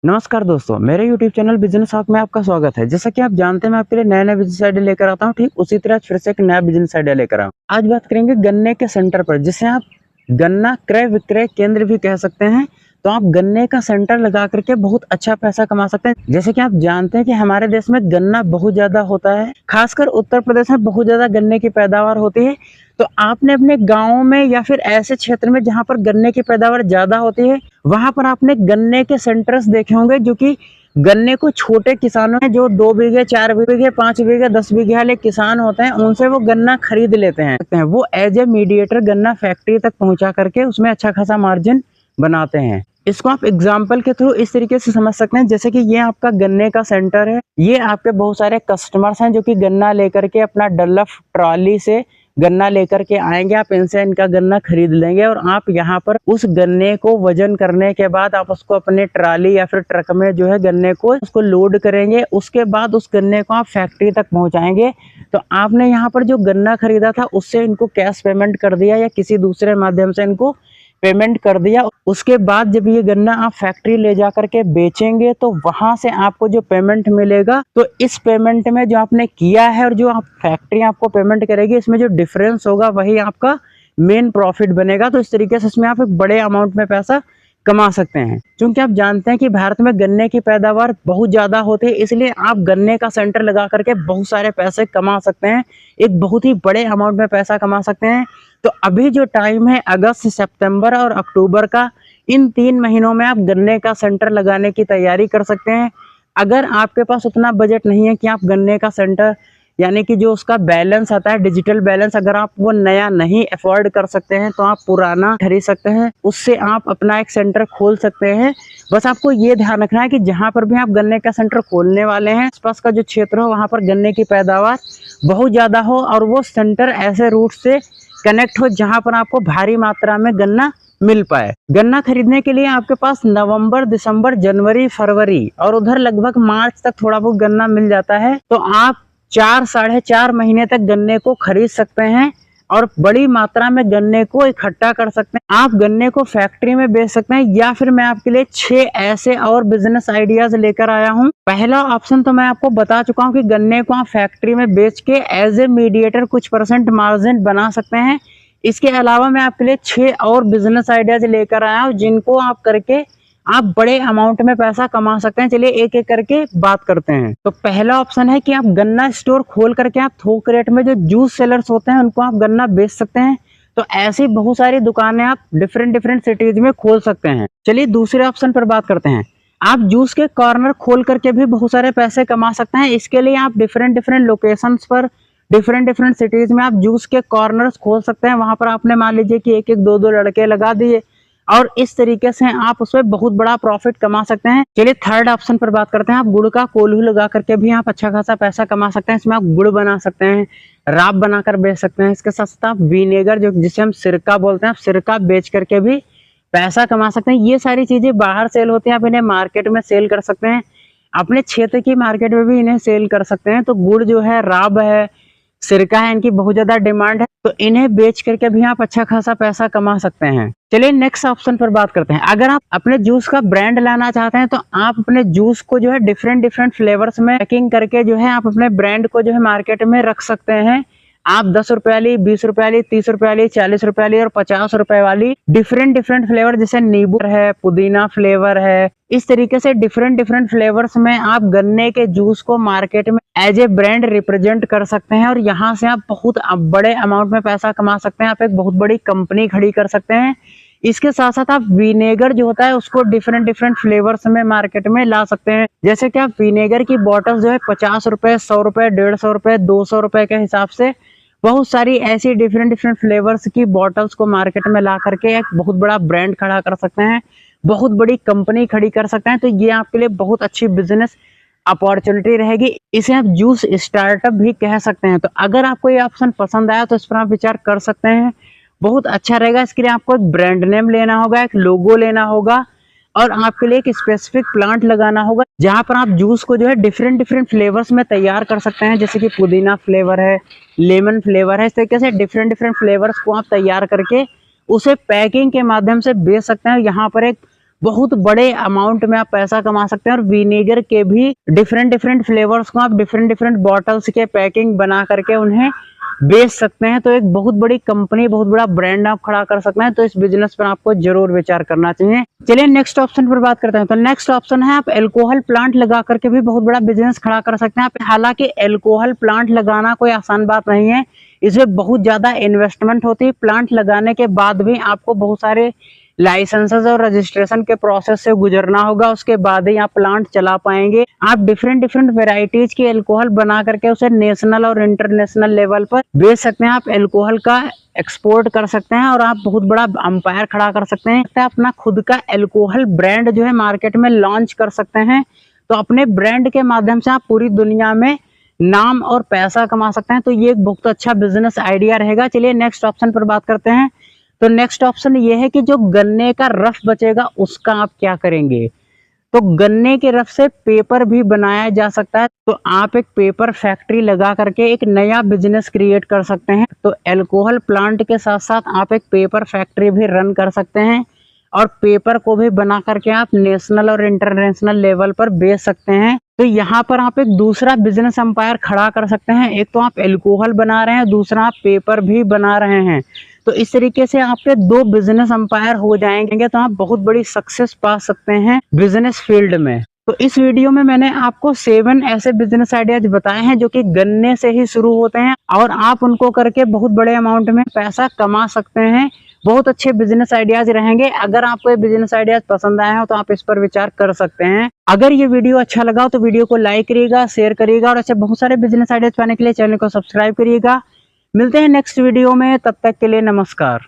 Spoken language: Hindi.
नमस्कार दोस्तों, मेरे YouTube चैनल बिजनेस हॉक में आपका स्वागत है। जैसा कि आप जानते हैं, मैं आपके लिए नए-नए बिजनेस आइडिया लेकर आता हूँ। ठीक उसी तरह फिर से एक नया बिजनेस आइडिया लेकर आया हूँ। आज बात करेंगे गन्ने के सेंटर पर, जिसे आप गन्ना क्रय विक्रय केंद्र भी कह सकते हैं। तो आप गन्ने का सेंटर लगा करके बहुत अच्छा पैसा कमा सकते हैं। जैसे कि आप जानते हैं कि हमारे देश में गन्ना बहुत ज्यादा होता है, खासकर उत्तर प्रदेश में बहुत ज्यादा गन्ने की पैदावार होती है। तो आपने अपने गाँव में या फिर ऐसे क्षेत्र में जहाँ पर गन्ने की पैदावार ज्यादा होती है, वहां पर आपने गन्ने के सेंटर्स देखे होंगे, जो कि गन्ने को छोटे किसानों हैं, जो 2 बीघे 4 बीघे 5 बीघे 10 बीघे वाले किसान होते हैं, उनसे वो गन्ना खरीद लेते हैं। वो एज ए मीडिएटर गन्ना फैक्ट्री तक पहुंचा करके उसमें अच्छा खासा मार्जिन बनाते हैं। इसको आप एग्जाम्पल के थ्रू इस तरीके से समझ सकते हैं, जैसे कि ये आपका गन्ने का सेंटर है। ये आपके बहुत सारे कस्टमर्स हैं जो कि गन्ना लेकर के अपना डल्लफ ट्रॉली से गन्ना लेकर के आएंगे। आप इनसे इनका गन्ना खरीद लेंगे और आप यहाँ पर उस गन्ने को वजन करने के बाद आप उसको अपने ट्राली या फिर ट्रक में जो है गन्ने को उसको लोड करेंगे। उसके बाद उस गन्ने को आप फैक्ट्री तक पहुँचाएंगे। तो आपने यहाँ पर जो गन्ना खरीदा था उससे इनको कैश पेमेंट कर दिया या किसी दूसरे माध्यम से इनको पेमेंट कर दिया। उसके बाद जब ये गन्ना आप फैक्ट्री ले जा करके बेचेंगे तो वहां से आपको जो पेमेंट मिलेगा, तो इस पेमेंट में जो आपने किया है और जो आप फैक्ट्री आपको पेमेंट करेगी, इसमें जो डिफरेंस होगा वही आपका मेन प्रॉफिट बनेगा। तो इस तरीके से इसमें आप एक बड़े अमाउंट में पैसा कमा सकते हैं। क्योंकि आप जानते हैं कि भारत में गन्ने की पैदावार बहुत ज्यादा होती है, इसलिए आप गन्ने का सेंटर लगा करके बहुत सारे पैसे कमा सकते हैं, एक बहुत ही बड़े अमाउंट में पैसा कमा सकते हैं। तो अभी जो टाइम है अगस्त सितंबर और अक्टूबर का, इन 3 महीनों में आप गन्ने का सेंटर लगाने की तैयारी कर सकते हैं। अगर आपके पास उतना बजट नहीं है कि आप गन्ने का सेंटर, यानी कि जो उसका बैलेंस आता है डिजिटल बैलेंस, अगर आप वो नया नहीं अफोर्ड कर सकते हैं तो आप पुराना खरीद सकते हैं, उससे आप अपना एक सेंटर खोल सकते हैं। बस आपको ये ध्यान रखना है कि जहाँ पर भी आप गन्ने का सेंटर खोलने वाले हैं, आसपास का जो क्षेत्र हो वहाँ पर गन्ने की पैदावार बहुत ज़्यादा हो और वो सेंटर ऐसे रूट से कनेक्ट हो जहाँ पर आपको भारी मात्रा में गन्ना मिल पाए। गन्ना खरीदने के लिए आपके पास नवंबर, दिसंबर, जनवरी, फरवरी और उधर लगभग मार्च तक थोड़ा बहुत गन्ना मिल जाता है। तो आप 4 साढ़े 4 महीने तक गन्ने को खरीद सकते हैं और बड़ी मात्रा में गन्ने को इकट्ठा कर सकते हैं। आप गन्ने को फैक्ट्री में बेच सकते हैं, या फिर मैं आपके लिए 6 ऐसे और बिजनेस आइडियाज लेकर आया हूं। पहला ऑप्शन तो मैं आपको बता चुका हूं कि गन्ने को आप फैक्ट्री में बेच के एज ए मीडिएटर कुछ % मार्जिन बना सकते हैं। इसके अलावा मैं आपके लिए 6 और बिजनेस आइडियाज लेकर आया हूं, जिनको आप करके आप बड़े अमाउंट में पैसा कमा सकते हैं। चलिए एक एक करके बात करते हैं। तो पहला ऑप्शन है कि आप गन्ना स्टोर खोल करके आप थोक रेट में जो जूस सेलर्स होते हैं उनको आप गन्ना बेच सकते हैं। तो ऐसी बहुत सारी दुकानें आप डिफरेंट सिटीज में खोल सकते हैं। चलिए दूसरे ऑप्शन पर बात करते हैं। आप जूस के कॉर्नर खोल करके भी बहुत सारे पैसे कमा सकते हैं। इसके लिए आप डिफरेंट लोकेशंस पर डिफरेंट सिटीज में आप जूस के कॉर्नर्स खोल सकते हैं। वहां पर आपने मान लीजिए कि 1-1 2-2 लड़के लगा दिए और इस तरीके से आप उसमें बहुत बड़ा प्रॉफिट कमा सकते हैं। चलिए थर्ड ऑप्शन पर बात करते हैं। आप गुड़ का कोल्हू लगा करके भी आप अच्छा खासा पैसा कमा सकते हैं। इसमें आप गुड़ बना सकते हैं, राब बनाकर बेच सकते हैं। इसके साथ साथ आप विनेगर, जो जिसे हम सिरका बोलते हैं, आप सिरका बेच करके भी पैसा कमा सकते हैं। ये सारी चीजें बाहर सेल होती हैं, आप इन्हें मार्केट में सेल कर सकते हैं। अपने क्षेत्र की मार्केट में भी इन्हें सेल कर सकते हैं। तो गुड़ जो है, राब है, सिरका है, इनकी बहुत ज्यादा डिमांड है, तो इन्हें बेच करके भी आप अच्छा खासा पैसा कमा सकते हैं। चलिए नेक्स्ट ऑप्शन पर बात करते हैं। अगर आप अपने जूस का ब्रांड लाना चाहते हैं तो आप अपने जूस को जो है डिफरेंट फ्लेवर्स में पैकिंग करके जो है आप अपने ब्रांड को जो है मार्केट में रख सकते हैं। आप 10 रुपए वाली, 20 रुपए वाली, 30 रुपए वाली, 40 रुपए वाली और 50 रुपए वाली डिफरेंट फ्लेवर, जैसे नींबू है, पुदीना फ्लेवर है, इस तरीके से डिफरेंट फ्लेवर्स में आप गन्ने के जूस को मार्केट में एज ए ब्रांड रिप्रेजेंट कर सकते हैं और यहाँ से आप बहुत बड़े अमाउंट में पैसा कमा सकते हैं। आप एक बहुत बड़ी कंपनी खड़ी कर सकते हैं। इसके साथ साथ आप विनेगर जो होता है उसको डिफरेंट फ्लेवर्स में मार्केट में ला सकते हैं। जैसे कि आप विनेगर की बॉटल जो है 50 रुपए, 100 रुपए, 150 रुपए, 200 रुपए के हिसाब से बहुत सारी ऐसी डिफरेंट फ्लेवर्स की बॉटल्स को मार्केट में ला करके एक बहुत बड़ा ब्रांड खड़ा कर सकते हैं, बहुत बड़ी कंपनी खड़ी कर सकते हैं। तो ये आपके लिए बहुत अच्छी बिजनेस अपॉर्चुनिटी रहेगी। इसे आप जूस स्टार्टअप भी कह सकते हैं। तो अगर आपको ये ऑप्शन पसंद आया तो इस पर आप विचार कर सकते हैं, बहुत अच्छा रहेगा। इसके लिए आपको एक ब्रांड नेम लेना होगा, एक लोगो लेना होगा और आपके लिए एक स्पेसिफिक प्लांट लगाना होगा जहां पर आप जूस को जो है डिफरेंट फ्लेवर्स में तैयार कर सकते हैं। जैसे कि पुदीना फ्लेवर है, लेमन फ्लेवर है, इस तरीके से डिफरेंट फ्लेवर्स को आप तैयार करके उसे पैकिंग के माध्यम से बेच सकते हैं। यहाँ पर एक बहुत बड़े अमाउंट में आप पैसा कमा सकते हैं। और विनेगर के भी डिफरेंट फ्लेवर्स को आप डिफरेंट बॉटल्स के पैकिंग बना करके उन्हें बेच सकते हैं। तो एक बहुत बड़ी कंपनी, बहुत बड़ा ब्रांड आप खड़ा कर सकते हैं। तो इस बिजनेस पर आपको जरूर विचार करना चाहिए। चलिए नेक्स्ट ऑप्शन पर बात करते हैं। तो नेक्स्ट ऑप्शन है आप अल्कोहल प्लांट लगा करके भी बहुत बड़ा बिजनेस खड़ा कर सकते हैं। हालांकि अल्कोहल प्लांट लगाना कोई आसान बात नहीं है, इसमें बहुत ज्यादा इन्वेस्टमेंट होती है। प्लांट लगाने के बाद भी आपको बहुत सारे लाइसेंसेस और रजिस्ट्रेशन के प्रोसेस से गुजरना होगा, उसके बाद ही आप प्लांट चला पाएंगे। आप डिफरेंट वेराइटीज की अल्कोहल बना करके उसे नेशनल और इंटरनेशनल लेवल पर बेच सकते हैं। आप अल्कोहल का एक्सपोर्ट कर सकते हैं और आप बहुत बड़ा अंपायर खड़ा कर सकते हैं। अपना खुद का अल्कोहल ब्रांड जो है मार्केट में लॉन्च कर सकते हैं। तो अपने ब्रांड के माध्यम से आप पूरी दुनिया में नाम और पैसा कमा सकते हैं। तो ये एक बहुत अच्छा बिजनेस आइडिया रहेगा। चलिए नेक्स्ट ऑप्शन पर बात करते हैं। तो नेक्स्ट ऑप्शन ये है कि जो गन्ने का रस बचेगा उसका आप क्या करेंगे। तो गन्ने के रस से पेपर भी बनाया जा सकता है। तो आप एक पेपर फैक्ट्री लगा करके एक नया बिजनेस क्रिएट कर सकते हैं। तो अल्कोहल प्लांट के साथ साथ आप एक पेपर फैक्ट्री भी रन कर सकते हैं और पेपर को भी बना करके आप नेशनल और इंटरनेशनल लेवल पर बेच सकते हैं। तो यहाँ पर आप एक दूसरा बिजनेस एम्पायर खड़ा कर सकते हैं। एक तो आप अल्कोहल बना रहे हैं, दूसरा आप पेपर भी बना रहे हैं। तो इस तरीके से आपके दो बिजनेस एम्पायर हो जाएंगे। तो आप बहुत बड़ी सक्सेस पा सकते हैं बिजनेस फील्ड में। तो इस वीडियो में मैंने आपको 7 ऐसे बिजनेस आइडियाज बताए हैं जो कि गन्ने से ही शुरू होते हैं और आप उनको करके बहुत बड़े अमाउंट में पैसा कमा सकते हैं। बहुत अच्छे बिजनेस आइडियाज रहेंगे। अगर आपको ये बिजनेस आइडियाज पसंद आए हो तो आप इस पर विचार कर सकते हैं। अगर ये वीडियो अच्छा लगा हो तो वीडियो को लाइक करिएगा, शेयर करिएगा और ऐसे बहुत सारे बिजनेस आइडियाज पाने के लिए चैनल को सब्सक्राइब करिएगा। मिलते हैं नेक्स्ट वीडियो में, तब तक के लिए नमस्कार।